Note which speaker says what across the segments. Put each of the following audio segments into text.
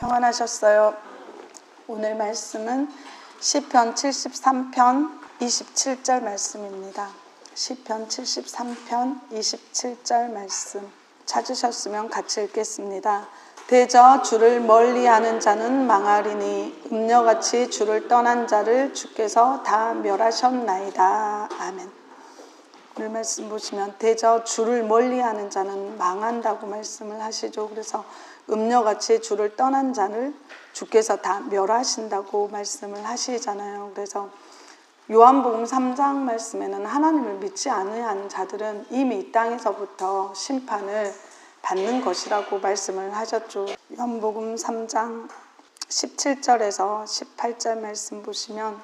Speaker 1: 평안하셨어요? 오늘 말씀은 시편 73편 27절 말씀입니다. 시편 73편 27절 말씀 찾으셨으면 같이 읽겠습니다. 대저 주를 멀리하는 자는 망하리니 음녀같이 주를 떠난 자를 주께서 다 멸하셨나이다. 아멘. 오늘 말씀 보시면 대저 주를 멀리하는 자는 망한다고 말씀을 하시죠. 그래서 음녀같이 주를 떠난 자를 주께서 다 멸하신다고 말씀을 하시잖아요. 그래서 요한복음 3장 말씀에는 하나님을 믿지 않는 자들은 이미 이 땅에서부터 심판을 받는 것이라고 말씀을 하셨죠. 요한복음 3장 17절에서 18절 말씀 보시면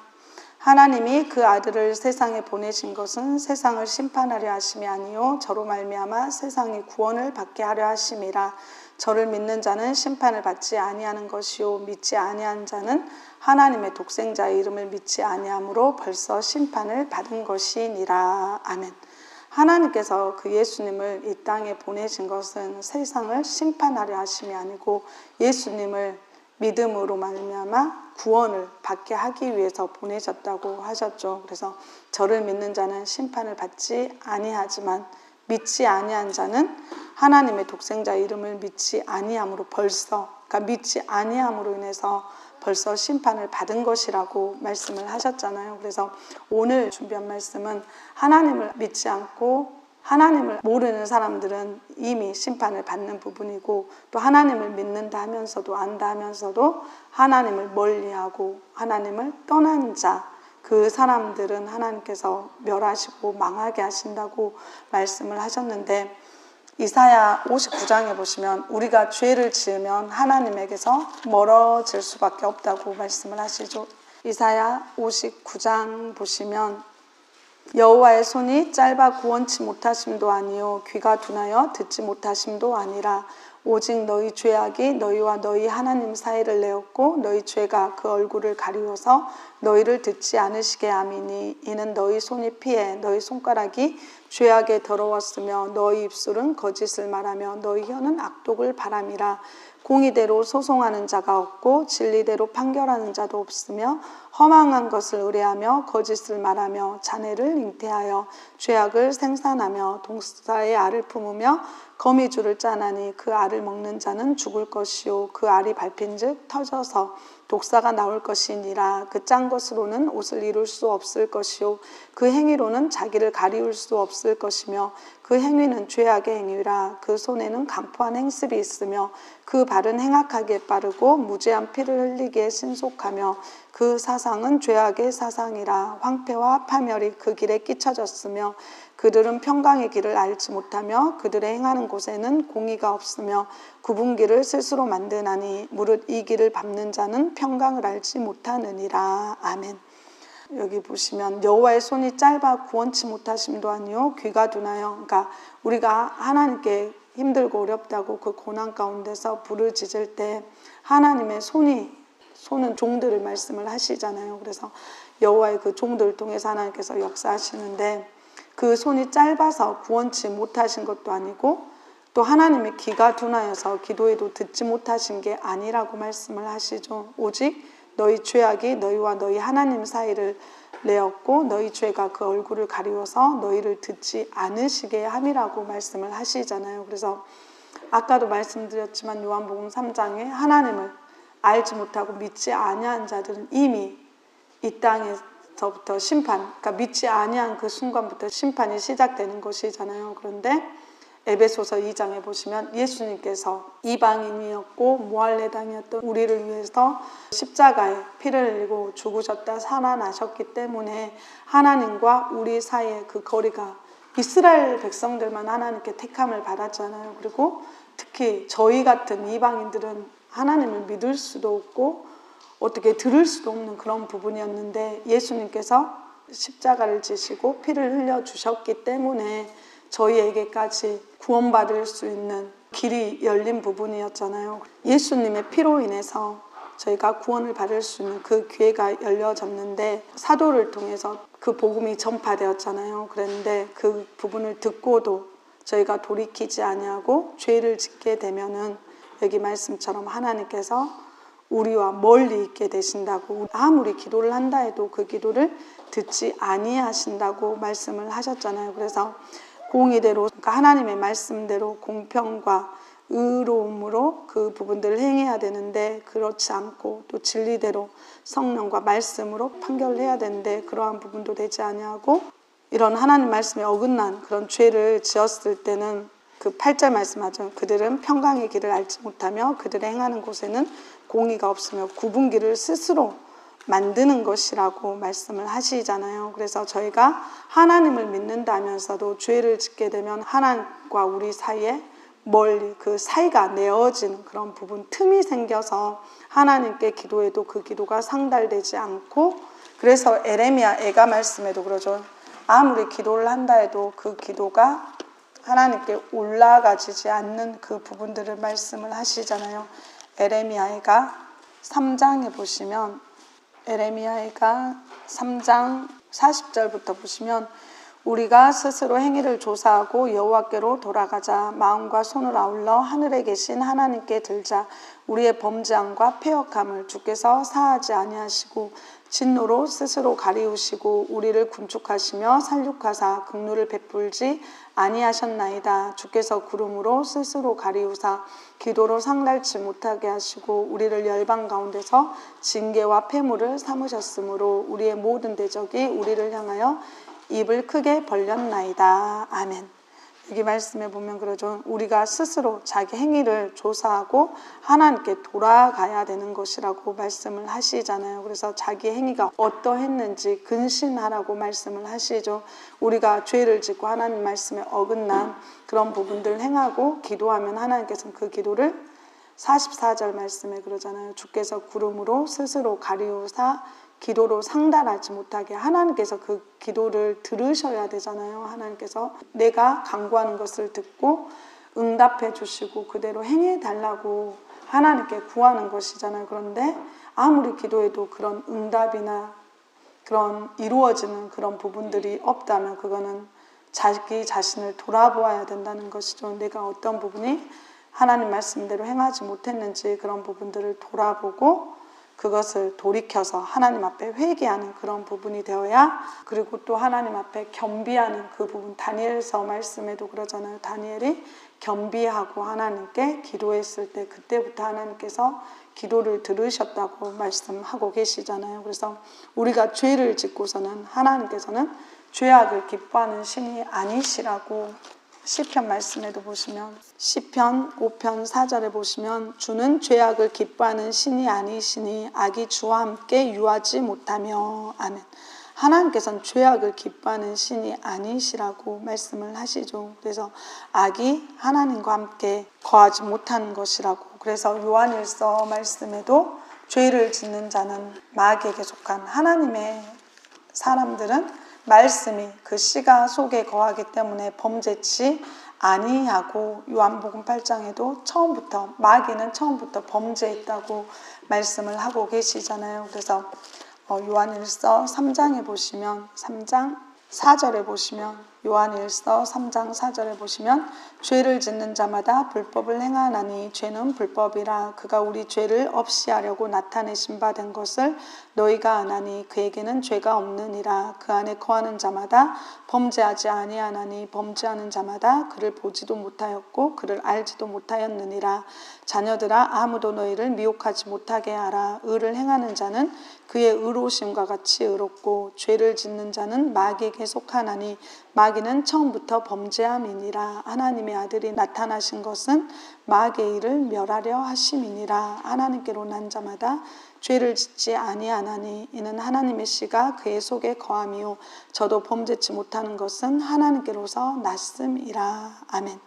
Speaker 1: 하나님이 그 아들을 세상에 보내신 것은 세상을 심판하려 하심이 아니요 저로 말미암아 세상이 구원을 받게 하려 하심이라. 저를 믿는 자는 심판을 받지 아니하는 것이요 믿지 아니한 자는 하나님의 독생자의 이름을 믿지 아니함으로 벌써 심판을 받은 것이니라. 아멘. 하나님께서 그 예수님을 이 땅에 보내신 것은 세상을 심판하려 하심이 아니고 예수님을 믿음으로 말미암아 구원을 받게 하기 위해서 보내셨다고 하셨죠. 그래서 저를 믿는 자는 심판을 받지 아니하지만 믿지 아니한 자는 하나님의 독생자 이름을 믿지 아니함으로 그러니까 믿지 아니함으로 인해서 벌써 심판을 받은 것이라고 말씀을 하셨잖아요. 그래서 오늘 준비한 말씀은 하나님을 믿지 않고 하나님을 모르는 사람들은 이미 심판을 받는 부분이고, 또 하나님을 믿는다 하면서도 안다 하면서도 하나님을 멀리하고 하나님을 떠난 자, 그 사람들은 하나님께서 멸하시고 망하게 하신다고 말씀을 하셨는데, 이사야 59장에 보시면 우리가 죄를 지으면 하나님에게서 멀어질 수밖에 없다고 말씀을 하시죠. 이사야 59장 보시면 여호와의 손이 짧아 구원치 못하심도 아니요 귀가 둔하여 듣지 못하심도 아니라 오직 너희 죄악이 너희와 너희 하나님 사이를 내었고 너희 죄가 그 얼굴을 가리워서 너희를 듣지 않으시게 함이니 이는 너희 손이 피해 너희 손가락이 죄악에 더러웠으며 너희 입술은 거짓을 말하며 너희 혀는 악독을 바람이라. 공의대로 소송하는 자가 없고 진리대로 판결하는 자도 없으며 허망한 것을 의뢰하며 거짓을 말하며 자네를 잉태하여 죄악을 생산하며 독사의 알을 품으며 거미줄을 짜나니 그 알을 먹는 자는 죽을 것이요 그 알이 밟힌즉 터져서 독사가 나올 것이니라. 그 짠 것으로는 옷을 이룰 수 없을 것이요 그 행위로는 자기를 가리울 수 없을 것이며 그 행위는 죄악의 행위라. 그 손에는 강포한 행습이 있으며 그 발은 행악하기에 빠르고 무죄한 피를 흘리기에 신속하며 그 사상은 죄악의 사상이라. 황폐와 파멸이 그 길에 끼쳐졌으며 그들은 평강의 길을 알지 못하며 그들의 행하는 곳에는 공의가 없으며 굽은 길을 스스로 만드나니 무릇 이 길을 밟는 자는 평강을 알지 못하느니라. 아멘. 여기 보시면 여호와의 손이 짧아 구원치 못하심도 아니요 귀가 둔하여, 그러니까 우리가 하나님께 힘들고 어렵다고 그 고난 가운데서 부르짖을 때 하나님의 손은 종들을 말씀을 하시잖아요. 그래서 여호와의 그 종들을 통해서 하나님께서 역사하시는데 그 손이 짧아서 구원치 못하신 것도 아니고 또 하나님의 귀가 둔하여서 기도해도 듣지 못하신 게 아니라고 말씀을 하시죠. 오직 너희 죄악이 너희와 너희 하나님 사이를 내었고 너희 죄가 그 얼굴을 가리워서 너희를 듣지 않으시게 함이라고 말씀을 하시잖아요. 그래서 아까도 말씀드렸지만 요한복음 3장에 하나님을 알지 못하고 믿지 아니한 자들은 이미 이 땅에서부터 그러니까 믿지 아니한 그 순간부터 심판이 시작되는 것이잖아요. 그런데 에베소서 2장에 보시면 예수님께서 이방인이었고 무할례당이었던 우리를 위해서 십자가에 피를 흘리고 죽으셨다 살아나셨기 때문에 하나님과 우리 사이의 그 거리가, 이스라엘 백성들만 하나님께 택함을 받았잖아요. 그리고 특히 저희 같은 이방인들은 하나님을 믿을 수도 없고 어떻게 들을 수도 없는 그런 부분이었는데 예수님께서 십자가를 지시고 피를 흘려주셨기 때문에 저희에게까지 구원받을 수 있는 길이 열린 부분이었잖아요. 예수님의 피로 인해서 저희가 구원을 받을 수 있는 그 기회가 열려졌는데 사도를 통해서 그 복음이 전파되었잖아요. 그런데 그 부분을 듣고도 저희가 돌이키지 아니하고 죄를 짓게 되면은 여기 말씀처럼 하나님께서 우리와 멀리 있게 되신다고, 아무리 기도를 한다 해도 그 기도를 듣지 아니하신다고 말씀을 하셨잖아요. 그래서 공의대로, 그러니까 하나님의 말씀대로 공평과 의로움으로 그 부분들을 행해야 되는데, 그렇지 않고 또 진리대로 성령과 말씀으로 판결을 해야 되는데 그러한 부분도 되지 아니하고, 이런 하나님 말씀에 어긋난 그런 죄를 지었을 때는 그 8절 말씀하죠. 그들은 평강의 길을 알지 못하며 그들의 행하는 곳에는 공의가 없으며 굽은 길을 스스로 만드는 것이라고 말씀을 하시잖아요. 그래서 저희가 하나님을 믿는다면서도 죄를 짓게 되면 하나님과 우리 사이에 멀리 그 사이가 내어지는 그런 부분, 틈이 생겨서 하나님께 기도해도 그 기도가 상달되지 않고, 그래서 에레미야 애가 말씀에도 그러죠. 아무리 기도를 한다 해도 그 기도가 하나님께 올라가지지 않는 그 부분들을 말씀을 하시잖아요. 에레미야가 3장에 보시면, 에레미야가 3장 40절부터 보시면, 우리가 스스로 행위를 조사하고 여호와께로 돌아가자. 마음과 손을 아울러 하늘에 계신 하나님께 들자. 우리의 범죄함과 패역함을 주께서 사하지 아니하시고 진노로 스스로 가리우시고 우리를 군축하시며 살육하사 긍휼을 베풀지 아니하셨나이다. 주께서 구름으로 스스로 가리우사 기도로 상달치 못하게 하시고 우리를 열방 가운데서 징계와 패물을 삼으셨으므로 우리의 모든 대적이 우리를 향하여 입을 크게 벌렸나이다. 아멘. 여기 말씀에 보면 그러죠. 우리가 스스로 자기 행위를 조사하고 하나님께 돌아가야 되는 것이라고 말씀을 하시잖아요. 그래서 자기 행위가 어떠했는지 근신하라고 말씀을 하시죠. 우리가 죄를 짓고 하나님 말씀에 어긋난 그런 부분들을 행하고 기도하면 하나님께서는 그 기도를 44절 말씀에 그러잖아요. 주께서 구름으로 스스로 가리우사 기도로 상달하지 못하게, 하나님께서 그 기도를 들으셔야 되잖아요. 하나님께서 내가 간구하는 것을 듣고 응답해 주시고 그대로 행해 달라고 하나님께 구하는 것이잖아요. 그런데 아무리 기도해도 그런 응답이나 그런 이루어지는 그런 부분들이 없다면 그거는 자기 자신을 돌아보아야 된다는 것이죠. 내가 어떤 부분이 하나님 말씀대로 행하지 못했는지 그런 부분들을 돌아보고 그것을 돌이켜서 하나님 앞에 회개하는 그런 부분이 되어야, 그리고 또 하나님 앞에 겸비하는 그 부분, 다니엘서 말씀에도 그러잖아요. 다니엘이 겸비하고 하나님께 기도했을 때 그때부터 하나님께서 기도를 들으셨다고 말씀하고 계시잖아요. 그래서 우리가 죄를 짓고서는 하나님께서는 죄악을 기뻐하는 신이 아니시라고 시편 말씀에도 보시면, 시편 5편 4절에 보시면 주는 죄악을 기뻐하는 신이 아니시니 악이 주와 함께 유하지 못하며. 아멘. 하나님께서는 죄악을 기뻐하는 신이 아니시라고 말씀을 하시죠. 그래서 악이 하나님과 함께 거하지 못하는 것이라고. 그래서 요한일서 말씀에도 죄를 짓는 자는 마귀에게 속한, 하나님의 사람들은 말씀이 그 씨가 속에 거하기 때문에 범죄치 아니하고, 요한복음 8장에도 처음부터 마귀는 처음부터 범죄했다고 말씀을 하고 계시잖아요. 그래서 요한일서 3장에 보시면, 3장 4절에 보시면, 요한일서 3장 4절에 보시면 죄를 짓는 자마다 불법을 행하나니 죄는 불법이라. 그가 우리 죄를 없이 하려고 나타내신 바 된 것을 너희가 아나니 그에게는 죄가 없느니라. 그 안에 거하는 자마다 범죄하지 아니하나니 범죄하는 자마다 그를 보지도 못하였고 그를 알지도 못하였느니라. 자녀들아 아무도 너희를 미혹하지 못하게 하라. 의를 행하는 자는 그의 의로우심과 같이 의롭고 죄를 짓는 자는 마귀에게 속하나니 마귀는 처음부터 범죄함이니라. 하나님의 아들이 나타나신 것은 마귀의 일을 멸하려 하심이니라. 하나님께로 난 자마다 죄를 짓지 아니하나니 이는 하나님의 씨가 그의 속에 거함이요 저도 범죄치 못하는 것은 하나님께로서 났음이라. 아멘.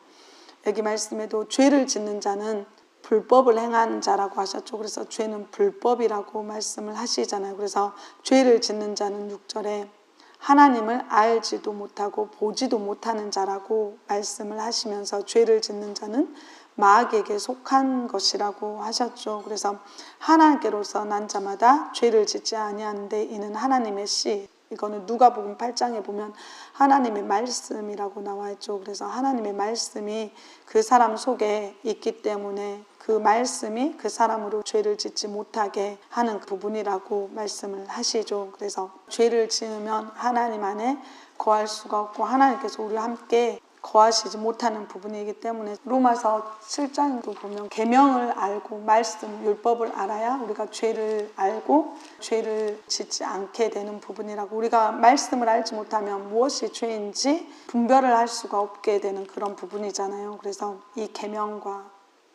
Speaker 1: 여기 말씀에도 죄를 짓는 자는 불법을 행하는 자라고 하셨죠. 그래서 죄는 불법이라고 말씀을 하시잖아요. 그래서 죄를 짓는 자는 6절에 하나님을 알지도 못하고 보지도 못하는 자라고 말씀을 하시면서 죄를 짓는 자는 마귀에게 속한 것이라고 하셨죠. 그래서 하나님께로서 난 자마다 죄를 짓지 아니하는데 이는 하나님의 씨, 이거는 누가복음 8장에 보면 하나님의 말씀이라고 나와 있죠. 그래서 하나님의 말씀이 그 사람 속에 있기 때문에 그 말씀이 그 사람으로 죄를 짓지 못하게 하는 부분이라고 말씀을 하시죠. 그래서 죄를 지으면 하나님 안에 거할 수가 없고 하나님께서 우리와 함께 거하시지 못하는 부분이기 때문에 로마서 7장도 보면 계명을 알고 말씀, 율법을 알아야 우리가 죄를 알고 죄를 짓지 않게 되는 부분이라고, 우리가 말씀을 알지 못하면 무엇이 죄인지 분별을 할 수가 없게 되는 그런 부분이잖아요. 그래서 이 계명과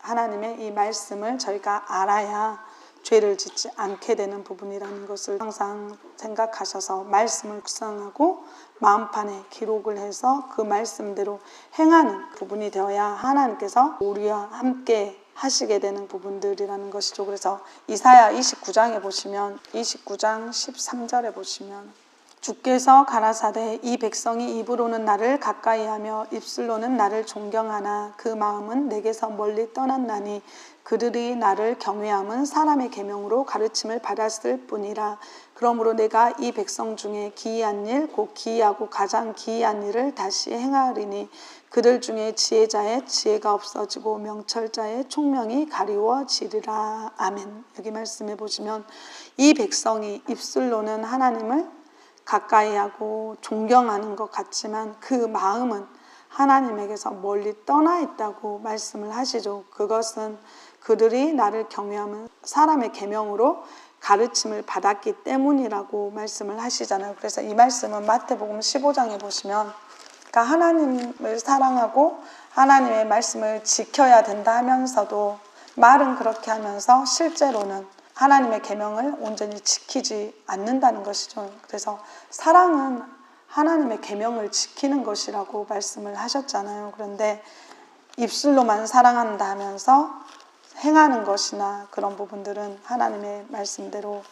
Speaker 1: 하나님의 이 말씀을 저희가 알아야 죄를 짓지 않게 되는 부분이라는 것을 항상 생각하셔서 말씀을 묵상하고 마음판에 기록을 해서 그 말씀대로 행하는 부분이 되어야 하나님께서 우리와 함께 하시게 되는 부분들이라는 것이죠. 그래서 이사야 29장에 보시면 29장 13절에 보시면 주께서 가라사대 이 백성이 입으로는 나를 가까이하며 입술로는 나를 존경하나 그 마음은 내게서 멀리 떠났나니 그들이 나를 경외함은 사람의 계명으로 가르침을 받았을 뿐이라. 그러므로 내가 이 백성 중에 기이한 일 곧 기이하고 가장 기이한 일을 다시 행하리니 그들 중에 지혜자의 지혜가 없어지고 명철자의 총명이 가리워지리라. 아멘. 여기 말씀해 보시면 이 백성이 입술로는 하나님을 가까이하고 존경하는 것 같지만 그 마음은 하나님에게서 멀리 떠나 있다고 말씀을 하시죠. 그것은 그들이 나를 경외하면 사람의 계명으로 가르침을 받았기 때문이라고 말씀을 하시잖아요. 그래서 이 말씀은 마태복음 15장에 보시면, 그러니까 하나님을 사랑하고 하나님의 말씀을 지켜야 된다 하면서도 말은 그렇게 하면서 실제로는 하나님의 계명을 온전히 지키지 않는다는 것이죠. 그래서 사랑은 하나님의 계명을 지키는 것이라고 말씀을 하셨잖아요. 그런데 입술로만 사랑한다 하면서 행하는 것이나 그런 부분들은 하나님의 말씀대로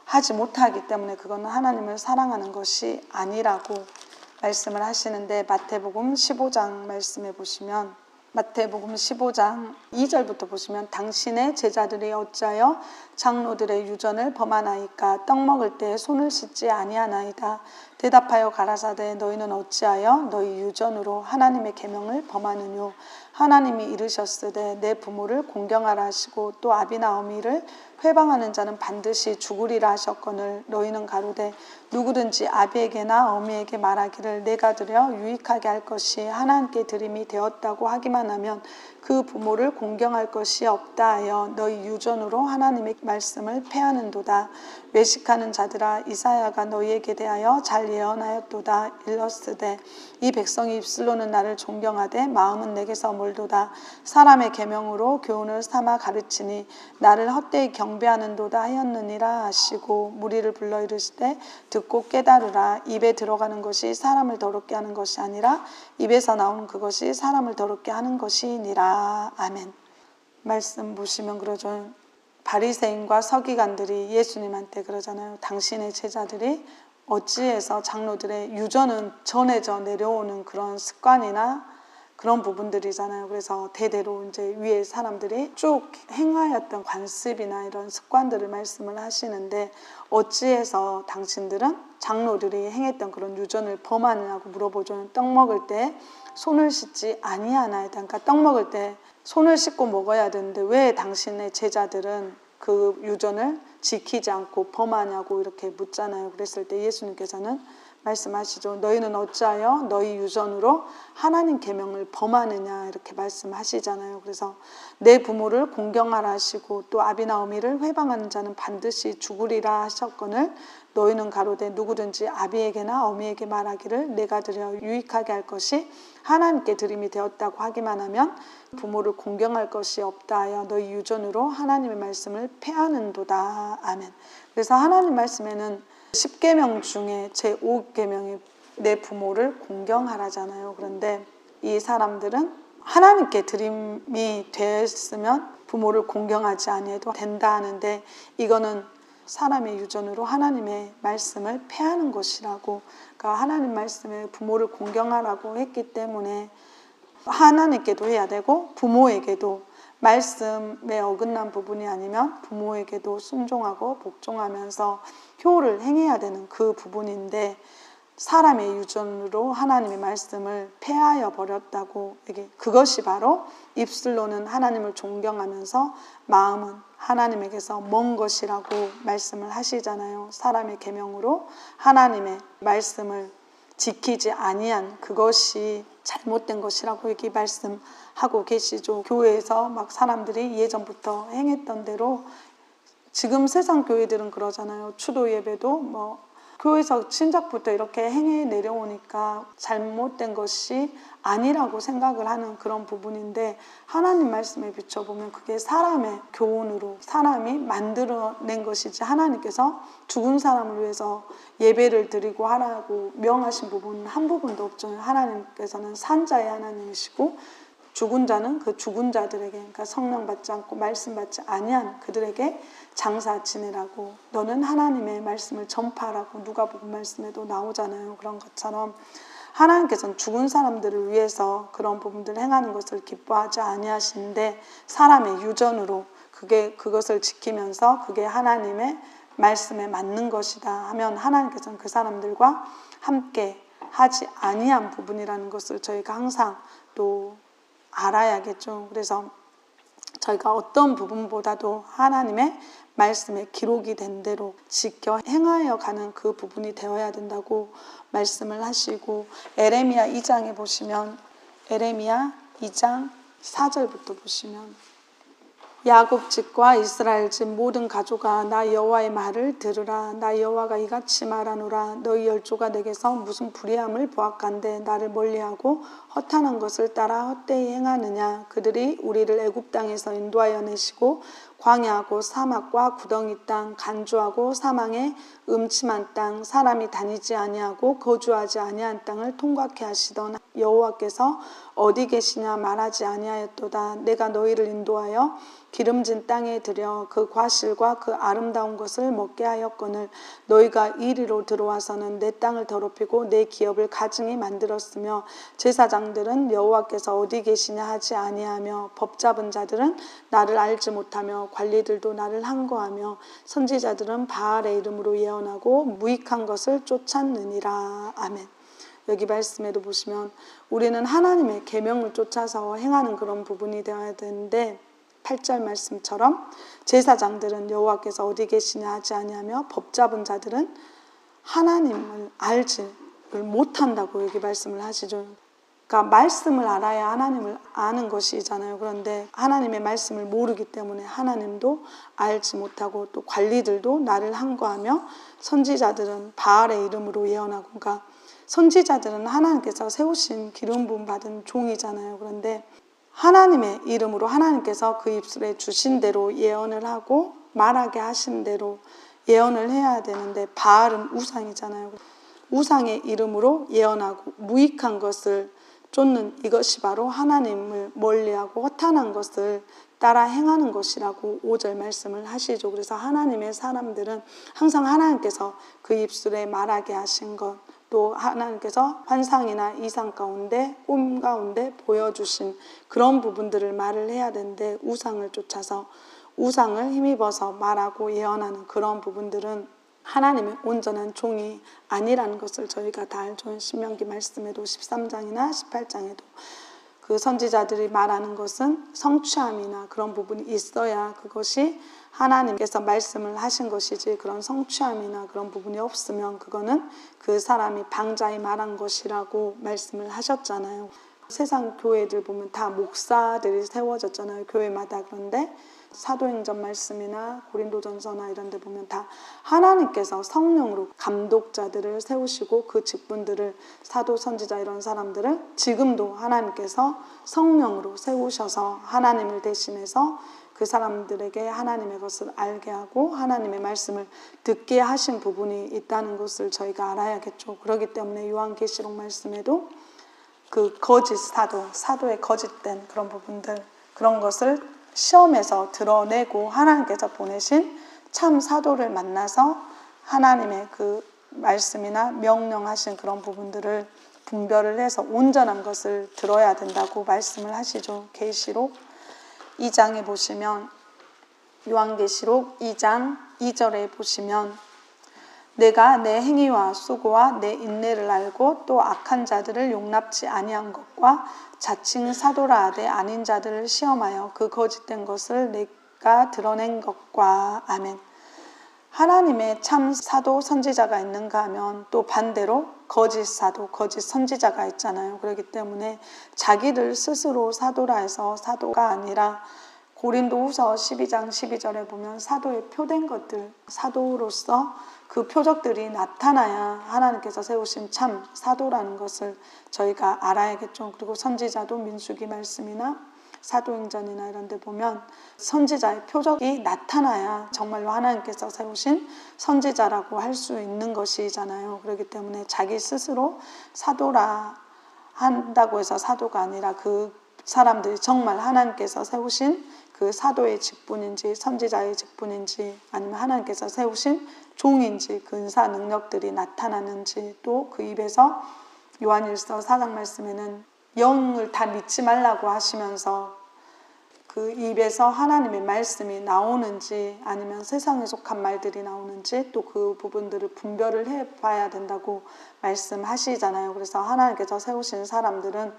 Speaker 1: 하지 못하기 때문에 그거는 하나님을 사랑하는 것이 아니라고 말씀을 하시는데, 마태복음 15장 말씀해 보시면 마태복음 15장 2절부터 보시면 당신의 제자들이 어찌하여 장로들의 유전을 범하나이까 떡 먹을 때 손을 씻지 아니하나이다. 대답하여 가라사대 너희는 어찌하여 너희 유전으로 하나님의 계명을 범하느뇨. 하나님이 이르셨으되 내 부모를 공경하라 하시고 또 아비나 어미를 회방하는 자는 반드시 죽으리라 하셨거늘 너희는 가로되 누구든지 아비에게나 어미에게 말하기를 내가 드려 유익하게 할 것이 하나님께 드림이 되었다고 하기만 하면 그 부모를 공경할 것이 없다 하여 너희 유전으로 하나님의 말씀을 패하는도다. 외식하는 자들아 이사야가 너희에게 대하여 잘 예언하였도다. 일렀으되 이 백성이 입술로는 나를 존경하되 마음은 내게서 멀도다. 사람의 계명으로 교훈을 삼아 가르치니 나를 헛되이 경배하는도다 하였느니라 하시고 무리를 불러 이르시되 듣고 깨달으라. 입에 들어가는 것이 사람을 더럽게 하는 것이 아니라 입에서 나오는 그것이 사람을 더럽게 하는 것이니라. 아멘. 말씀 보시면 그러죠. 바리새인과 서기관들이 예수님한테 그러잖아요. 당신의 제자들이 어찌해서 장로들의 유전은 전해져 내려오는 그런 습관이나 그런 부분들이잖아요. 그래서 대대로 이제 위에 사람들이 쭉 행하였던 관습이나 이런 습관들을 말씀을 하시는데 어찌해서 당신들은 장로들이 행했던 그런 유전을 범하느냐고 물어보죠. 떡 먹을 때 손을 씻지 아니하나이다. 그러니까 떡 먹을 때 손을 씻고 먹어야 되는데 왜 당신의 제자들은 그 유전을 지키지 않고 범하냐고 이렇게 묻잖아요. 그랬을 때 예수님께서는 말씀하시죠. 너희는 어찌하여 너희 유전으로 하나님 계명을 범하느냐 이렇게 말씀하시잖아요. 그래서 내 부모를 공경하라 하시고 또 아비나 어미를 회방하는 자는 반드시 죽으리라 하셨거늘 너희는 가로되 누구든지 아비에게나 어미에게 말하기를 내가 드려 유익하게 할 것이 하나님께 드림이 되었다고 하기만 하면 부모를 공경할 것이 없다 하여 너희 유전으로 하나님의 말씀을 패하는도다. 아멘. 그래서 하나님 말씀에는 10계명 중에 제5계명이 내 부모를 공경하라잖아요. 그런데 이 사람들은 하나님께 드림이 되었으면 부모를 공경하지 아니해도 된다 하는데 이거는 사람의 유전으로 하나님의 말씀을 패하는 것이라고, 그러니까 하나님 말씀에 부모를 공경하라고 했기 때문에 하나님께도 해야 되고 부모에게도 말씀에 어긋난 부분이 아니면 부모에게도 순종하고 복종하면서 효를 행해야 되는 그 부분인데 사람의 유전으로 하나님의 말씀을 폐하여 버렸다고, 그것이 바로 입술로는 하나님을 존경하면서 마음은 하나님에게서 먼 것이라고 말씀을 하시잖아요. 사람의 계명으로 하나님의 말씀을 지키지 아니한 그것이 잘못된 것이라고 이렇게 말씀하고 계시죠. 교회에서 막 사람들이 예전부터 행했던 대로, 지금 세상 교회들은 그러잖아요. 추도 예배도 교회에서 신작부터 이렇게 행해 내려오니까 잘못된 것이 아니라고 생각을 하는 그런 부분인데, 하나님 말씀에 비춰보면 그게 사람의 교훈으로 사람이 만들어낸 것이지 하나님께서 죽은 사람을 위해서 예배를 드리고 하라고 명하신 부분은 한 부분도 없죠. 하나님께서는 산자의 하나님이시고 죽은 자는 그 죽은 자들에게, 그러니까 성령 받지 않고 말씀 받지 아니한 그들에게 장사 지내라고, 너는 하나님의 말씀을 전파하라고 누가복음 말씀에도 나오잖아요. 그런 것처럼 하나님께서는 죽은 사람들을 위해서 그런 부분들을 행하는 것을 기뻐하지 아니하시는데, 사람의 유전으로 그것을 지키면서 그게 하나님의 말씀에 맞는 것이다 하면 하나님께서는 그 사람들과 함께 하지 아니한 부분이라는 것을 저희가 항상 또 알아야겠죠. 그래서 저희가 어떤 부분보다도 하나님의 말씀에 기록이 된 대로 지켜 행하여 가는 그 부분이 되어야 된다고 말씀을 하시고, 에레미야 2장에 보시면, 에레미야 2장 4절부터 보시면, 야곱 집과 이스라엘 집 모든 가족아, 나 여호와의 말을 들으라. 나 여호와가 이같이 말하노라. 너희 열조가 내게서 무슨 불의함을 보았간대 나를 멀리하고 허탄한 것을 따라 헛되이 행하느냐. 그들이 우리를 애굽 땅에서 인도하여 내시고 광야하고 사막과 구덩이 땅, 간주하고 사망의 음침한 땅, 사람이 다니지 아니하고 거주하지 아니한 땅을 통과케 하시던 여호와께서 어디 계시냐 말하지 아니하였도다. 내가 너희를 인도하여 기름진 땅에 들여 그 과실과 그 아름다운 것을 먹게 하였거늘 너희가 이리로 들어와서는 내 땅을 더럽히고 내 기업을 가증히 만들었으며, 제사장들은 여호와께서 어디 계시냐 하지 아니하며, 법잡은 자들은 나를 알지 못하며, 관리들도 나를 항거하며, 선지자들은 바알의 이름으로 예언하고 무익한 것을 쫓았느니라. 아멘. 여기 말씀에도 보시면 우리는 하나님의 계명을 쫓아서 행하는 그런 부분이 되어야 되는데, 8절 말씀처럼 제사장들은 여호와께서 어디 계시냐 하지 아니하며, 법잡은 자들은 하나님을 알지 못한다고 여기 말씀을 하시죠. 그러니까 말씀을 알아야 하나님을 아는 것이잖아요. 그런데 하나님의 말씀을 모르기 때문에 하나님도 알지 못하고, 또 관리들도 나를 항거하며, 선지자들은 바알의 이름으로 예언하고, 그러니까 선지자들은 하나님께서 세우신 기름 부음 받은 종이잖아요. 그런데 하나님의 이름으로 하나님께서 그 입술에 주신 대로 예언을 하고 말하게 하신 대로 예언을 해야 되는데, 바알은 우상이잖아요. 우상의 이름으로 예언하고 무익한 것을 쫓는 이것이 바로 하나님을 멀리하고 허탄한 것을 따라 행하는 것이라고 5절 말씀을 하시죠. 그래서 하나님의 사람들은 항상 하나님께서 그 입술에 말하게 하신 것, 또 하나님께서 환상이나 이상 가운데 꿈 가운데 보여주신 그런 부분들을 말을 해야 되는데, 우상을 쫓아서 우상을 힘입어서 말하고 예언하는 그런 부분들은 하나님의 온전한 종이 아니라는 것을 저희가 다 알죠. 신명기 말씀에도 13장이나 18장에도 그 선지자들이 말하는 것은 성취함이나 그런 부분이 있어야 그것이 하나님께서 말씀을 하신 것이지, 그런 성취함이나 그런 부분이 없으면 그거는 그 사람이 방자히 말한 것이라고 말씀을 하셨잖아요. 세상 교회들 보면 다 목사들이 세워졌잖아요, 교회마다. 그런데 사도행전 말씀이나 고린도전서나 이런 데 보면 다 하나님께서 성령으로 감독자들을 세우시고, 그 직분들을, 사도 선지자 이런 사람들을 지금도 하나님께서 성령으로 세우셔서 하나님을 대신해서 그 사람들에게 하나님의 것을 알게 하고 하나님의 말씀을 듣게 하신 부분이 있다는 것을 저희가 알아야겠죠. 그렇기 때문에 요한계시록 말씀에도 그 거짓 사도의 거짓된 그런 부분들, 그런 것을 시험에서 드러내고 하나님께서 보내신 참 사도를 만나서 하나님의 그 말씀이나 명령하신 그런 부분들을 분별을 해서 온전한 것을 들어야 된다고 말씀을 하시죠. 계시록 2장에 보시면 요한계시록 2장 2절에 보시면 내가 내 행위와 수고와 내 인내를 알고 또 악한 자들을 용납지 아니한 것과 자칭 사도라 하되 아닌 자들을 시험하여 그 거짓된 것을 내가 드러낸 것과. 아멘. 하나님의 참 사도 선지자가 있는가 하면 또 반대로 거짓 사도, 거짓 선지자가 있잖아요. 그렇기 때문에 자기들 스스로 사도라 해서 사도가 아니라 고린도후서 12장 12절에 보면 사도의 표된 것들, 사도로서 그 표적들이 나타나야 하나님께서 세우신 참 사도라는 것을 저희가 알아야겠죠. 그리고 선지자도 민수기 말씀이나 사도행전이나 이런 데 보면 선지자의 표적이 나타나야 정말로 하나님께서 세우신 선지자라고 할 수 있는 것이잖아요. 그렇기 때문에 자기 스스로 사도라 한다고 해서 사도가 아니라 그 사람들이 정말 하나님께서 세우신 그 사도의 직분인지 선지자의 직분인지 아니면 하나님께서 세우신 종인지 근사 능력들이 나타나는지 또 그 입에서 요한일서 4장 말씀에는 영을 다 믿지 말라고 하시면서 그 입에서 하나님의 말씀이 나오는지 아니면 세상에 속한 말들이 나오는지 또 그 부분들을 분별을 해봐야 된다고 말씀하시잖아요. 그래서 하나님께서 세우신 사람들은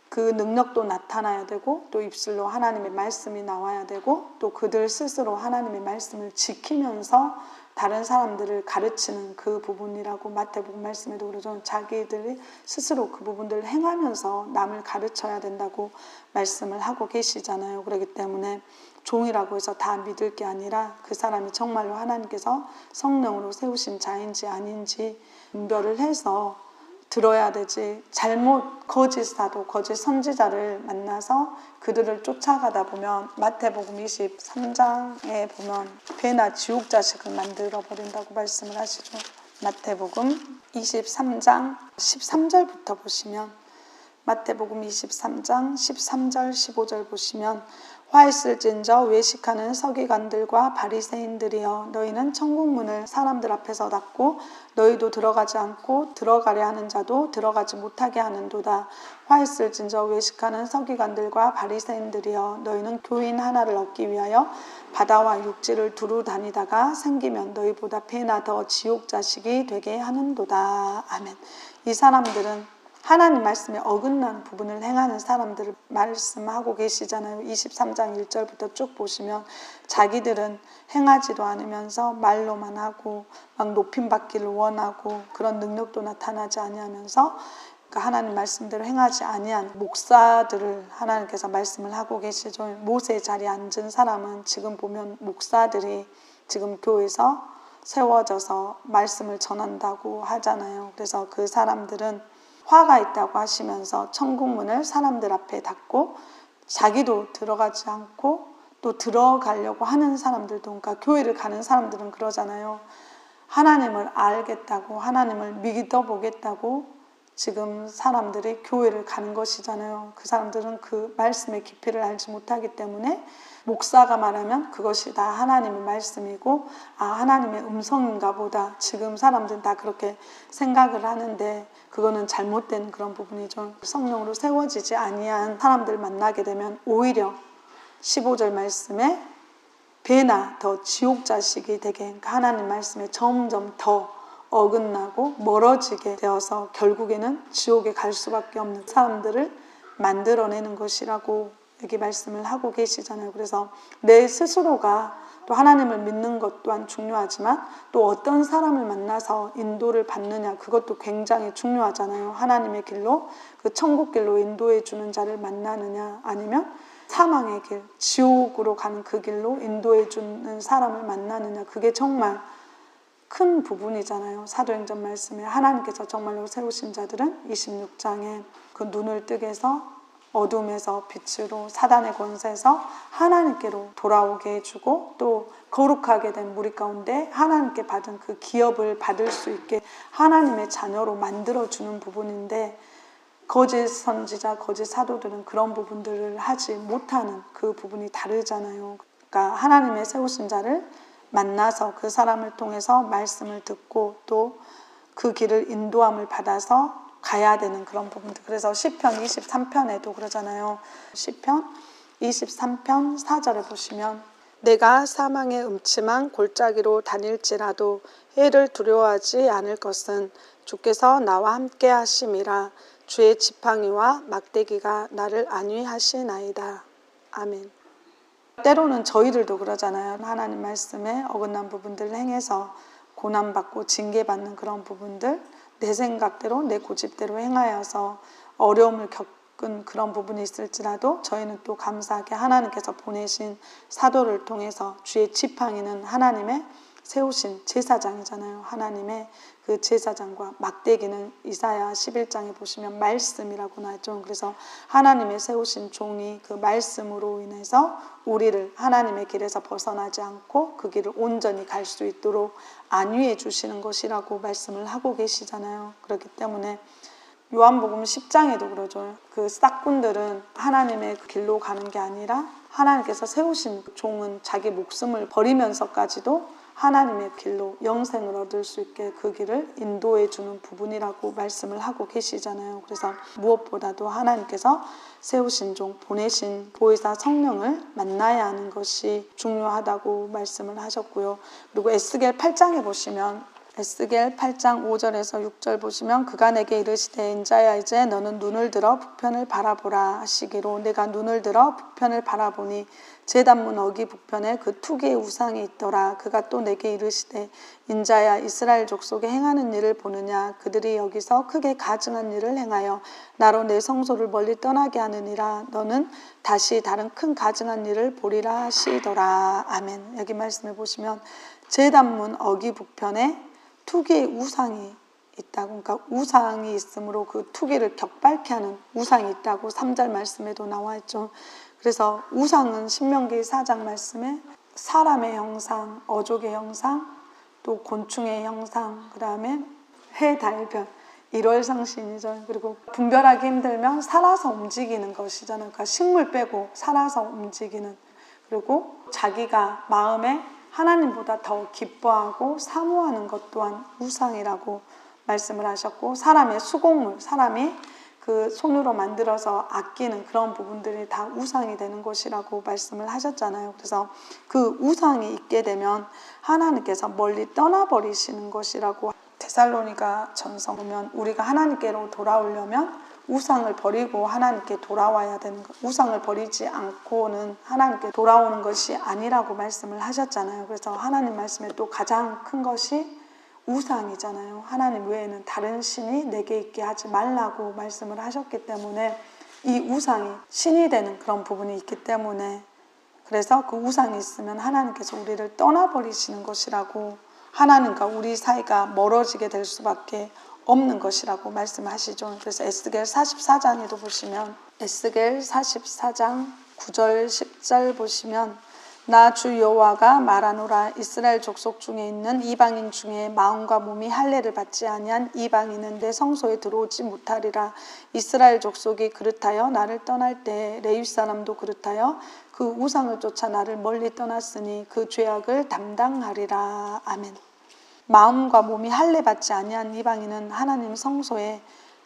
Speaker 1: 그 능력도 나타나야 되고 또 입술로 하나님의 말씀이 나와야 되고 또 그들 스스로 하나님의 말씀을 지키면서 다른 사람들을 가르치는 그 부분이라고 마태복음 말씀에도 그러죠. 자기들이 스스로 그 부분들을 행하면서 남을 가르쳐야 된다고 말씀을 하고 계시잖아요. 그렇기 때문에 종이라고 해서 다 믿을 게 아니라 그 사람이 정말로 하나님께서 성령으로 세우신 자인지 아닌지 분별을 해서 들어야 되지. 잘못 거짓 사도, 거짓 선지자를 만나서 그들을 쫓아가다 보면 마태복음 23장에 보면 배나 지옥 자식을 만들어 버린다고 말씀을 하시죠. 마태복음 23장 13절부터 보시면 마태복음 23장 13절 15절 보시면 화 있을진저 외식하는 서기관들과 바리새인들이여 너희는 천국문을 사람들 앞에서 닫고 너희도 들어가지 않고 들어가려 하는 자도 들어가지 못하게 하는도다. 화 있을진저 외식하는 서기관들과 바리새인들이여 너희는 교인 하나를 얻기 위하여 바다와 육지를 두루 다니다가 생기면 너희보다 배나 더 지옥 자식이 되게 하는도다. 아멘. 이 사람들은 하나님 말씀에 어긋난 부분을 행하는 사람들을 말씀하고 계시잖아요. 23장 1절부터 쭉 보시면 자기들은 행하지도 않으면서 말로만 하고 막 높임받기를 원하고 그런 능력도 나타나지 아니하면서 하나님 말씀대로 행하지 아니한 목사들을 하나님께서 말씀을 하고 계시죠. 모세 자리에 앉은 사람은 지금 보면 목사들이 지금 교회에서 세워져서 말씀을 전한다고 하잖아요. 그래서 그 사람들은 화가 있다고 하시면서 천국문을 사람들 앞에 닫고 자기도 들어가지 않고 또 들어가려고 하는 사람들도, 그러니까 교회를 가는 사람들은 그러잖아요. 하나님을 알겠다고, 하나님을 믿어보겠다고 지금 사람들이 교회를 가는 것이잖아요. 그 사람들은 그 말씀의 깊이를 알지 못하기 때문에 목사가 말하면 그것이 다 하나님의 말씀이고 하나님의 음성인가 보다. 지금 사람들은 다 그렇게 생각을 하는데 그거는 잘못된 그런 부분이죠. 성령으로 세워지지 아니한 사람들 만나게 되면 오히려 15절 말씀에 배나 더 지옥 자식이 되게, 그러니까 하나님 말씀에 점점 더 어긋나고 멀어지게 되어서 결국에는 지옥에 갈 수밖에 없는 사람들을 만들어내는 것이라고 여기 말씀을 하고 계시잖아요. 그래서 내 스스로가 또 하나님을 믿는 것 또한 중요하지만 또 어떤 사람을 만나서 인도를 받느냐, 그것도 굉장히 중요하잖아요. 하나님의 길로, 그 천국 길로 인도해 주는 자를 만나느냐 아니면 사망의 길, 지옥으로 가는 그 길로 인도해 주는 사람을 만나느냐, 그게 정말 큰 부분이잖아요. 사도행전 말씀에 하나님께서 정말로 세우신 자들은 26장에 그 눈을 뜨게 해서 어둠에서 빛으로 사단의 권세에서 하나님께로 돌아오게 해주고 또 거룩하게 된 무리 가운데 하나님께 받은 그 기업을 받을 수 있게 하나님의 자녀로 만들어주는 부분인데 거짓 선지자, 거짓 사도들은 그런 부분들을 하지 못하는 그 부분이 다르잖아요. 그러니까 하나님의 세우신 자를 만나서 그 사람을 통해서 말씀을 듣고 또 그 길을 인도함을 받아서 가야 되는 그런 부분들. 그래서 시편 23편에도 그러잖아요. 시편 23편 4절에 보시면 내가 사망의 음침한 골짜기로 다닐지라도 해를 두려워하지 않을 것은 주께서 나와 함께 하심이라. 주의 지팡이와 막대기가 나를 안위하시나이다. 아멘. 때로는 저희들도 그러잖아요. 하나님 말씀에 어긋난 부분들을 행해서 고난받고 징계받는 그런 부분들, 내 생각대로 내 고집대로 행하여서 어려움을 겪은 그런 부분이 있을지라도 저희는 또 감사하게 하나님께서 보내신 사도를 통해서 주의 지팡이는 하나님의 세우신 제사장이잖아요. 하나님의 그 제사장과 막대기는 이사야 11장에 보시면 말씀이라고 나왔죠. 그래서 하나님의 세우신 종이 그 말씀으로 인해서 우리를 하나님의 길에서 벗어나지 않고 그 길을 온전히 갈 수 있도록 안위해 주시는 것이라고 말씀을 하고 계시잖아요. 그렇기 때문에 요한복음 10장에도 그러죠. 그 싹군들은 하나님의 길로 가는 게 아니라 하나님께서 세우신 종은 자기 목숨을 버리면서까지도 하나님의 길로 영생을 얻을 수 있게 그 길을 인도해 주는 부분이라고 말씀을 하고 계시잖아요. 그래서 무엇보다도 하나님께서 세우신 종, 보내신 보혜사 성령을 만나야 하는 것이 중요하다고 말씀을 하셨고요. 그리고 에스겔 8장에 보시면 에스겔 8장 5절에서 6절 보시면 그가 내게 이르시되 인자야 이제 너는 눈을 들어 북편을 바라보라 하시기로 내가 눈을 들어 북편을 바라보니 제단문 어기 북편에 그 투기의 우상이 있더라. 그가 또 내게 이르시되 인자야 이스라엘 족속에 행하는 일을 보느냐. 그들이 여기서 크게 가증한 일을 행하여 나로 내 성소를 멀리 떠나게 하느니라. 너는 다시 다른 큰 가증한 일을 보리라 하시더라. 아멘. 여기 말씀해 보시면 제단문 어기 북편에 투기의 우상이 있다고, 그러니까 우상이 있으므로 그 투기를 격발케 하는 우상이 있다고 3절 말씀에도 나와 있죠. 그래서 우상은 신명기 4장 말씀에 사람의 형상, 어족의 형상, 또 곤충의 형상, 그 다음에 해, 달, 별, 일월상신이죠. 그리고 분별하기 힘들면 살아서 움직이는 것이잖아요. 그러니까 식물 빼고 살아서 움직이는. 그리고 자기가 마음에 하나님보다 더 기뻐하고 사모하는 것 또한 우상이라고 말씀을 하셨고, 사람의 수공물, 사람이 그 손으로 만들어서 아끼는 그런 부분들이 다 우상이 되는 것이라고 말씀을 하셨잖아요. 그래서 그 우상이 있게 되면 하나님께서 멀리 떠나버리시는 것이라고. 데살로니가 전서 보면 우리가 하나님께로 돌아오려면 우상을 버리고 하나님께 돌아와야 되는 것, 우상을 버리지 않고는 하나님께 돌아오는 것이 아니라고 말씀을 하셨잖아요. 그래서 하나님 말씀에 또 가장 큰 것이 우상이잖아요. 하나님 외에는 다른 신이 내게 있게 하지 말라고 말씀을 하셨기 때문에 이 우상이 신이 되는 그런 부분이 있기 때문에, 그래서 그 우상이 있으면 하나님께서 우리를 떠나버리시는 것이라고, 하나님과 우리 사이가 멀어지게 될 수밖에 없는 것이라고 말씀하시죠. 그래서 에스겔 44장에도 보시면 에스겔 44장 9절 10절 보시면 나 주 여호와가 말하노라. 이스라엘 족속 중에 있는 이방인 중에 마음과 몸이 할례를 받지 아니한 이방인은 내 성소에 들어오지 못하리라. 이스라엘 족속이 그릇하여 나를 떠날 때 레위 사람도 그릇하여 그 우상을 쫓아 나를 멀리 떠났으니 그 죄악을 담당하리라. 아멘. 마음과 몸이 할례 받지 아니한 이방인은 하나님 성소에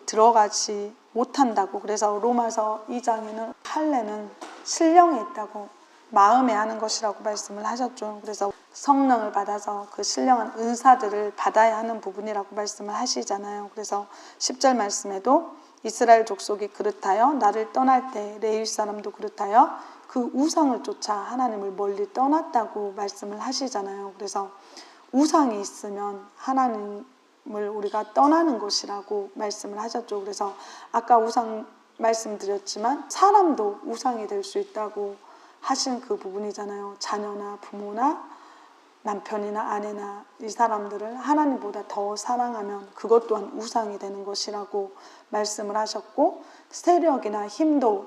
Speaker 1: 들어가지 못한다고. 그래서 로마서 2장에는 할례는 신령에 있다고, 마음에 하는 것이라고 말씀을 하셨죠. 그래서 성령을 받아서 그 신령한 은사들을 받아야 하는 부분이라고 말씀을 하시잖아요. 그래서 10절 말씀에도 이스라엘 족속이 그릇하여 나를 떠날 때 레위 사람도 그릇하여 그 우상을 쫓아 하나님을 멀리 떠났다고 말씀을 하시잖아요. 그래서 우상이 있으면 하나님을 우리가 떠나는 것이라고 말씀을 하셨죠. 그래서 아까 우상 말씀드렸지만 사람도 우상이 될 수 있다고 하신 그 부분이잖아요. 자녀나 부모나 남편이나 아내나 이 사람들을 하나님보다 더 사랑하면 그것 또한 우상이 되는 것이라고 말씀을 하셨고, 세력이나 힘도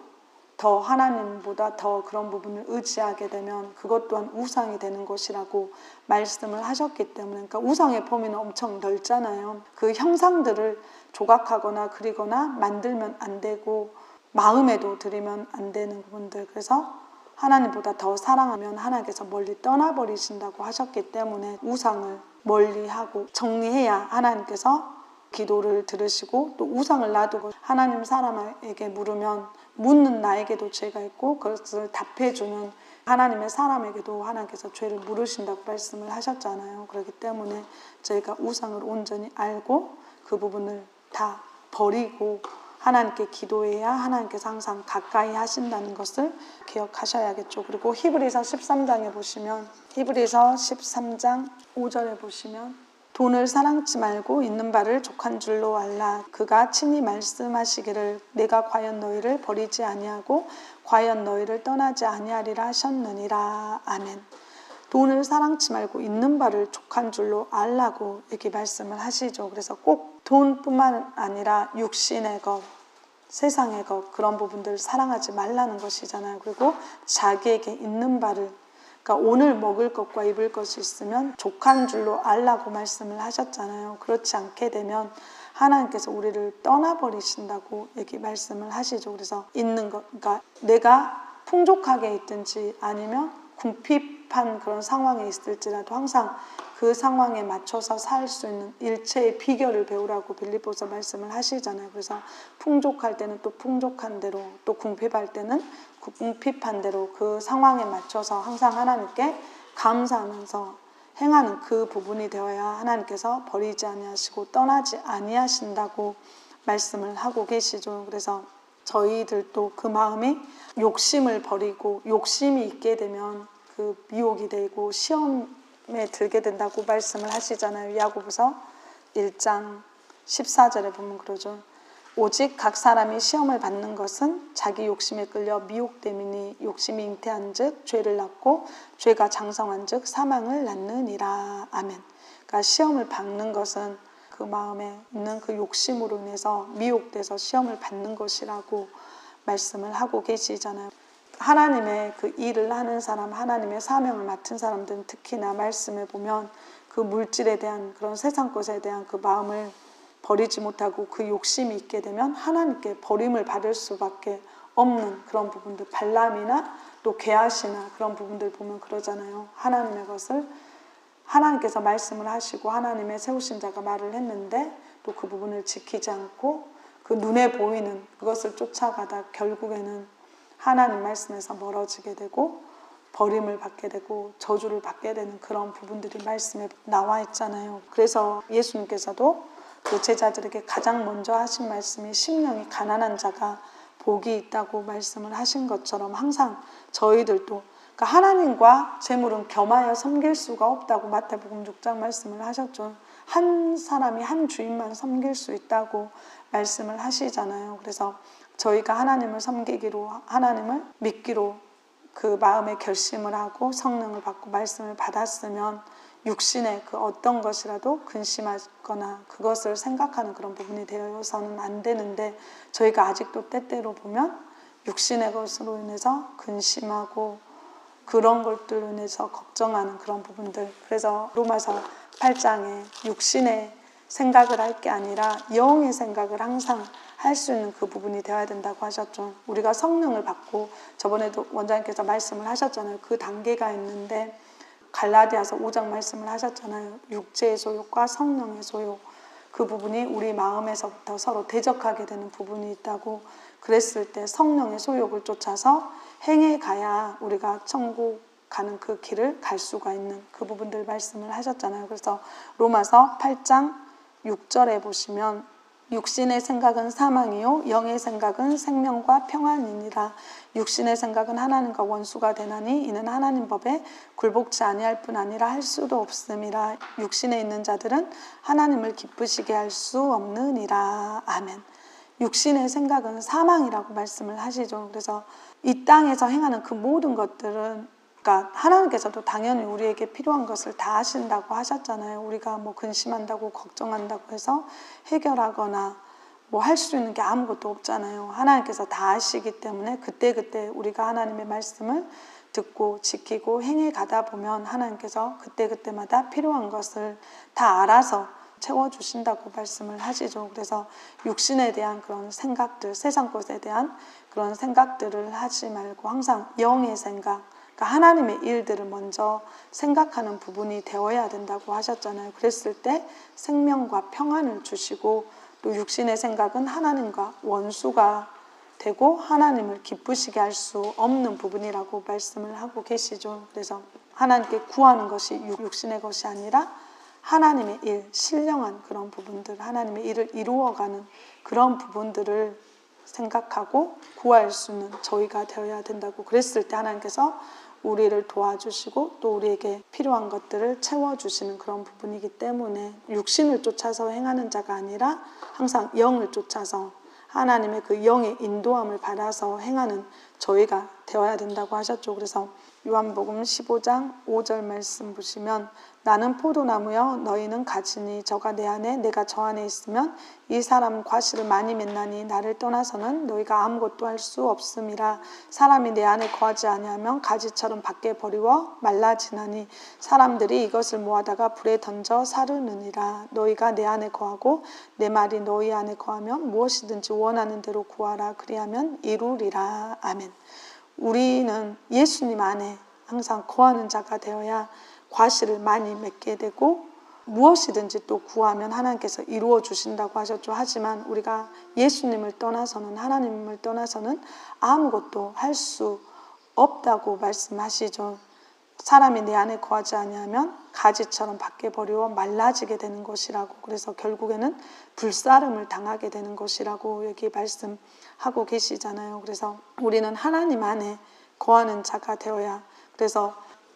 Speaker 1: 더 하나님보다 더 그런 부분을 의지하게 되면 그것 또한 우상이 되는 것이라고 말씀을 하셨기 때문에, 그러니까 우상의 범위는 엄청 넓잖아요. 그 형상들을 조각하거나 그리거나 만들면 안 되고 마음에도 들이면 안 되는 부분들, 그래서 하나님보다 더 사랑하면 하나님께서 멀리 떠나버리신다고 하셨기 때문에 우상을 멀리하고 정리해야 하나님께서 기도를 들으시고, 또 우상을 놔두고 하나님 사람에게 물으면 묻는 나에게도 죄가 있고 그것을 답해주는 하나님의 사람에게도 하나님께서 죄를 물으신다고 말씀을 하셨잖아요. 그렇기 때문에 저희가 우상을 온전히 알고 그 부분을 다 버리고 하나님께 기도해야 하나님께서 항상 가까이 하신다는 것을 기억하셔야겠죠. 그리고 히브리서 13장에 보시면 히브리서 13장 5절에 보시면 돈을 사랑치 말고 있는 바를 족한 줄로 알라. 그가 친히 말씀하시기를 내가 과연 너희를 버리지 아니하고 과연 너희를 떠나지 아니하리라 하셨느니라. 아멘. 돈을 사랑치 말고 있는 바를 족한 줄로 알라고 이렇게 말씀을 하시죠. 그래서 꼭 돈뿐만 아니라 육신의 것, 세상의 것 그런 부분들을 사랑하지 말라는 것이잖아요. 그리고 자기에게 있는 바를 그러니까 오늘 먹을 것과 입을 것이 있으면 족한 줄로 알라고 말씀을 하셨잖아요. 그렇지 않게 되면 하나님께서 우리를 떠나버리신다고 얘기 말씀을 하시죠. 그래서 있는 것, 그러니까 내가 풍족하게 있든지 아니면 궁핍한 그런 상황에 있을지라도 항상 그 상황에 맞춰서 살 수 있는 일체의 비결을 배우라고 빌립보서 말씀을 하시잖아요. 그래서 풍족할 때는 또 풍족한 대로 또 궁핍할 때는 궁핍한 대로 그 상황에 맞춰서 항상 하나님께 감사하면서 행하는 그 부분이 되어야 하나님께서 버리지 아니하시고 떠나지 아니하신다고 말씀을 하고 계시죠. 그래서 저희들도 그 마음이 욕심을 버리고 욕심이 있게 되면 그 미혹이 되고 시험에 들게 된다고 말씀을 하시잖아요. 야고보서 1장 14절에 보면 그러죠. 오직 각 사람이 시험을 받는 것은 자기 욕심에 끌려 미혹됨이니 욕심이 잉태한 즉 죄를 낳고 죄가 장성한 즉 사망을 낳느니라. 아멘. 그러니까 시험을 받는 것은 그 마음에 있는 그 욕심으로 인해서 미혹돼서 시험을 받는 것이라고 말씀을 하고 계시잖아요. 하나님의 그 일을 하는 사람, 하나님의 사명을 맡은 사람들은 특히나 말씀에 보면 그 물질에 대한 그런 세상 것에 대한 그 마음을 버리지 못하고 그 욕심이 있게 되면 하나님께 버림을 받을 수밖에 없는 그런 부분들, 발람이나 또 게하시나 그런 부분들 보면 그러잖아요. 하나님의 것을 하나님께서 말씀을 하시고 하나님의 세우신 자가 말을 했는데 또 그 부분을 지키지 않고 그 눈에 보이는 그것을 쫓아가다 결국에는 하나님 말씀에서 멀어지게 되고 버림을 받게 되고 저주를 받게 되는 그런 부분들이 말씀에 나와 있잖아요. 그래서 예수님께서도 그 제자들에게 가장 먼저 하신 말씀이 심령이 가난한 자가 복이 있다고 말씀을 하신 것처럼 항상 저희들도 그러니까 하나님과 재물은 겸하여 섬길 수가 없다고 마태복음 6장 말씀을 하셨죠. 한 사람이 한 주인만 섬길 수 있다고 말씀을 하시잖아요. 그래서 저희가 하나님을 섬기기로 하나님을 믿기로 그 마음에 결심을 하고 성령을 받고 말씀을 받았으면 육신의 그 어떤 것이라도 근심하거나 그것을 생각하는 그런 부분이 되어서는 안 되는데 저희가 아직도 때때로 보면 육신의 것으로 인해서 근심하고 그런 것들로 인해서 걱정하는 그런 부분들. 그래서 로마서 8장에 육신의 생각을 할 게 아니라 영의 생각을 항상 할 수 있는 그 부분이 되어야 된다고 하셨죠. 우리가 성령을 받고 저번에도 원장님께서 말씀을 하셨잖아요. 그 단계가 있는데 갈라디아서 5장 말씀을 하셨잖아요. 육체의 소욕과 성령의 소욕 그 부분이 우리 마음에서부터 서로 대적하게 되는 부분이 있다고 그랬을 때 성령의 소욕을 쫓아서 행해 가야 우리가 천국 가는 그 길을 갈 수가 있는 그 부분들 말씀을 하셨잖아요. 그래서 로마서 8장 6절에 보시면 육신의 생각은 사망이요 영의 생각은 생명과 평안이니라. 육신의 생각은 하나님과 원수가 되나니 이는 하나님 법에 굴복치 아니할 뿐 아니라 할 수도 없음이라. 육신에 있는 자들은 하나님을 기쁘시게 할 수 없느니라. 아멘. 육신의 생각은 사망이라고 말씀을 하시죠. 그래서 이 땅에서 행하는 그 모든 것들은 그러니까 하나님께서도 당연히 우리에게 필요한 것을 다 하신다고 하셨잖아요. 우리가 뭐 근심한다고 걱정한다고 해서 해결하거나 뭐 할 수 있는 게 아무것도 없잖아요. 하나님께서 다 하시기 때문에 그때그때 우리가 하나님의 말씀을 듣고 지키고 행해 가다 보면 하나님께서 그때그때마다 필요한 것을 다 알아서 채워주신다고 말씀을 하시죠. 그래서 육신에 대한 그런 생각들, 세상 것에 대한 그런 생각들을 하지 말고 항상 영의 생각, 그러니까 하나님의 일들을 먼저 생각하는 부분이 되어야 된다고 하셨잖아요. 그랬을 때 생명과 평안을 주시고 또 육신의 생각은 하나님과 원수가 되고 하나님을 기쁘시게 할 수 없는 부분이라고 말씀을 하고 계시죠. 그래서 하나님께 구하는 것이 육신의 것이 아니라 하나님의 일, 신령한 그런 부분들, 하나님의 일을 이루어가는 그런 부분들을 생각하고 구할 수는 저희가 되어야 된다고 그랬을 때 하나님께서 우리를 도와주시고 또 우리에게 필요한 것들을 채워주시는 그런 부분이기 때문에 육신을 쫓아서 행하는 자가 아니라 항상 영을 쫓아서 하나님의 그 영의 인도함을 받아서 행하는 저희가 되어야 된다고 하셨죠. 그래서 요한복음 15장 5절 말씀 보시면 나는 포도나무여 너희는 가지니 저가 내 안에 내가 저 안에 있으면 이 사람 과실을 많이 맺나니 나를 떠나서는 너희가 아무것도 할 수 없음이라. 사람이 내 안에 거하지 아니하면 가지처럼 밖에 버리워 말라지나니 사람들이 이것을 모아다가 불에 던져 사르느니라. 너희가 내 안에 거하고 내 말이 너희 안에 거하면 무엇이든지 원하는 대로 구하라. 그리하면 이루리라. 아멘. 우리는 예수님 안에 항상 거하는 자가 되어야 과실을 많이 맺게 되고 무엇이든지 또 구하면 하나님께서 이루어 주신다고 하셨죠. 하지만 우리가 예수님을 떠나서는 하나님을 떠나서는 아무것도 할 수 없다고 말씀하시죠. 사람이 내 안에 거하지 아니하면 가지처럼 밖에 버리워 말라지게 되는 것이라고. 그래서 결국에는 불사름을 당하게 되는 것이라고 여기 말씀하고 계시잖아요. 그래서 우리는 하나님 안에 거하는 자가 되어야. 그래서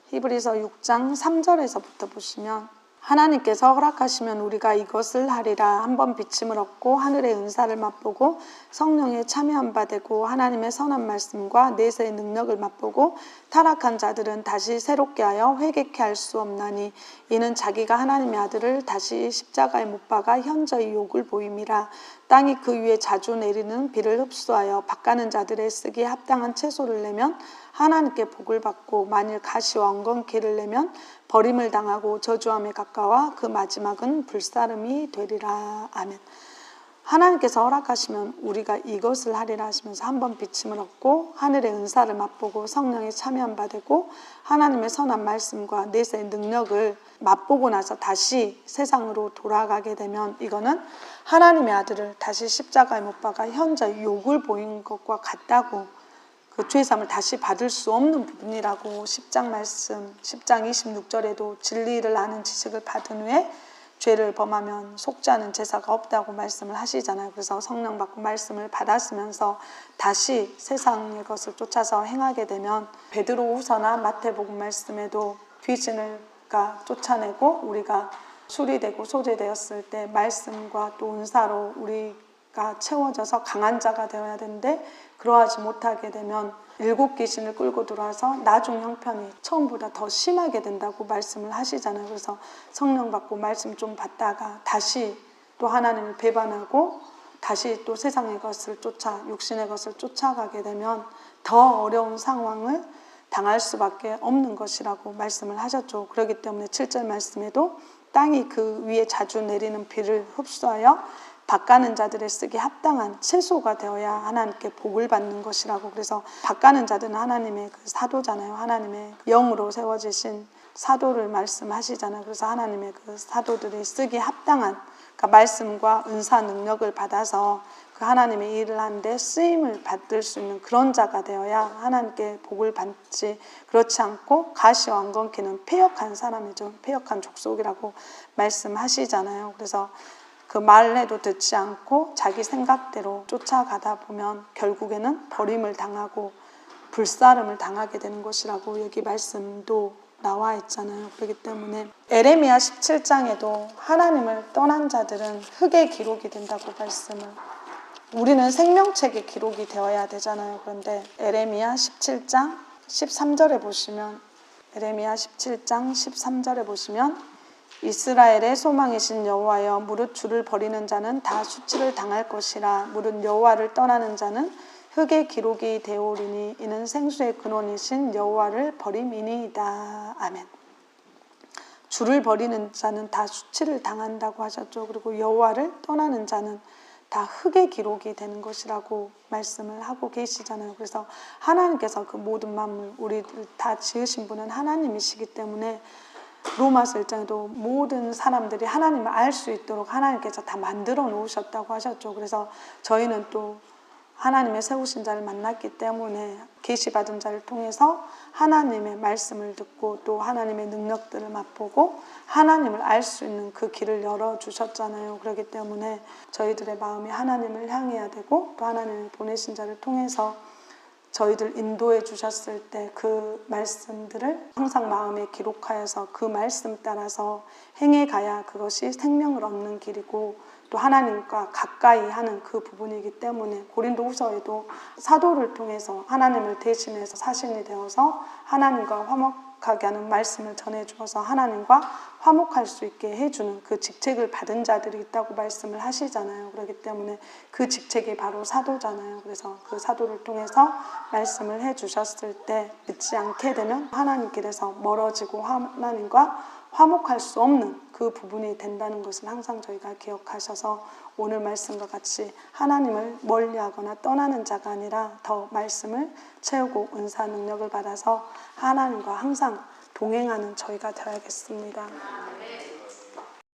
Speaker 1: 히브리서 6장 3절에서부터 보시면 하나님께서 허락하시면 우리가 이것을 하리라. 한번 비침을 얻고 하늘의 은사를 맛보고 성령에 참여한 바 되고 하나님의 선한 말씀과 내세의 능력을 맛보고 타락한 자들은 다시 새롭게 하여 회개케 할 수 없나니 이는 자기가 하나님의 아들을 다시 십자가에 못 박아 현저히 욕을 보임이라. 땅이 그 위에 자주 내리는 비를 흡수하여 밭가는 자들의 쓰기에 합당한 채소를 내면 하나님께 복을 받고 만일 가시와 엉겅퀴를 내면 버림을 당하고 저주함에 가까워 그 마지막은 불사름이 되리라. 아멘. 하나님께서 허락하시면 우리가 이것을 하리라 하시면서 한번 비침을 얻고 하늘의 은사를 맛보고 성령에 참여한 바 되고 하나님의 선한 말씀과 내세의 능력을 맛보고 나서 다시 세상으로 돌아가게 되면 이거는 하나님의 아들을 다시 십자가에 못 박아 현저히 욕을 보인 것과 같다고, 그 죄사함을 다시 받을 수 없는 부분이라고 10장 말씀 10장 26절에도 진리를 아는 지식을 받은 후에 죄를 범하면 속지 않은 제사가 없다고 말씀을 하시잖아요. 그래서 성령 받고 말씀을 받았으면서 다시 세상의 것을 쫓아서 행하게 되면 베드로후서나 마태복음 말씀에도 귀신을 쫓아내고 우리가 수리되고 소재되었을 때 말씀과 또 은사로 우리가 채워져서 강한 자가 되어야 되는데 그러하지 못하게 되면 7 귀신을 끌고 들어와서 나중 형편이 처음보다 더 심하게 된다고 말씀을 하시잖아요. 그래서 성령 받고 말씀 좀 받다가 다시 또 하나님을 배반하고 다시 또 세상의 것을 육신의 것을 쫓아가게 되면 더 어려운 상황을 당할 수밖에 없는 것이라고 말씀을 하셨죠. 그렇기 때문에 7절 말씀에도 땅이 그 위에 자주 내리는 비를 흡수하여 밭가는 자들의 쓰기 합당한 채소가 되어야 하나님께 복을 받는 것이라고. 그래서 밭가는 자들은 하나님의 그 사도잖아요. 하나님의 영으로 세워지신 사도를 말씀하시잖아요. 그래서 하나님의 그 사도들이 쓰기 합당한, 그러니까 말씀과 은사 능력을 받아서 그 하나님의 일을 하는데 쓰임을 받을 수 있는 그런 자가 되어야 하나님께 복을 받지, 그렇지 않고 가시와 엉겅퀴는 패역한 사람이죠. 패역한 족속이라고 말씀하시잖아요. 그래서 그 말해도 듣지 않고 자기 생각대로 쫓아가다 보면 결국에는 버림을 당하고 불사름을 당하게 되는 것이라고 여기 말씀도 나와 있잖아요. 그렇기 때문에 에레미야 17장에도 하나님을 떠난 자들은 흙의 기록이 된다고 말씀을, 우리는 생명책의 기록이 되어야 되잖아요. 그런데 에레미야 17장 13절에 보시면 에레미야 17장 13절에 보시면 이스라엘의 소망이신 여호와여 무릇 주를 버리는 자는 다 수치를 당할 것이라. 무릇 여호와를 떠나는 자는 흙의 기록이 되오리니 이는 생수의 근원이신 여호와를 버림이니이다. 아멘. 주를 버리는 자는 다 수치를 당한다고 하셨죠. 그리고 여호와를 떠나는 자는 다 흙의 기록이 되는 것이라고 말씀을 하고 계시잖아요. 그래서 하나님께서 그 모든 만물, 우리를 다 지으신 분은 하나님이시기 때문에 로마서 1장에도 모든 사람들이 하나님을 알 수 있도록 하나님께서 다 만들어 놓으셨다고 하셨죠. 그래서 저희는 또 하나님의 세우신 자를 만났기 때문에 계시받은 자를 통해서 하나님의 말씀을 듣고 또 하나님의 능력들을 맛보고 하나님을 알 수 있는 그 길을 열어주셨잖아요. 그렇기 때문에 저희들의 마음이 하나님을 향해야 되고 또 하나님을 보내신 자를 통해서 저희들 인도해 주셨을 때 그 말씀들을 항상 마음에 기록하여서 그 말씀 따라서 행해 가야 그것이 생명을 얻는 길이고 또 하나님과 가까이 하는 그 부분이기 때문에 고린도후서에도 사도를 통해서 하나님을 대신해서 사신이 되어서 하나님과 화목하게 하는 말씀을 전해주어서 하나님과 화목할 수 있게 해주는 그 직책을 받은 자들이 있다고 말씀을 하시잖아요. 그렇기 때문에 그 직책이 바로 사도잖아요. 그래서 그 사도를 통해서 말씀을 해주셨을 때 믿지 않게 되면 하나님 길에서 멀어지고 하나님과 화목할 수 없는 그 부분이 된다는 것을 항상 저희가 기억하셔서 오늘 말씀과 같이 하나님을 멀리하거나 떠나는 자가 아니라 더 말씀을 채우고 은사 능력을 받아서 하나님과 항상 동행하는 저희가 되어야겠습니다.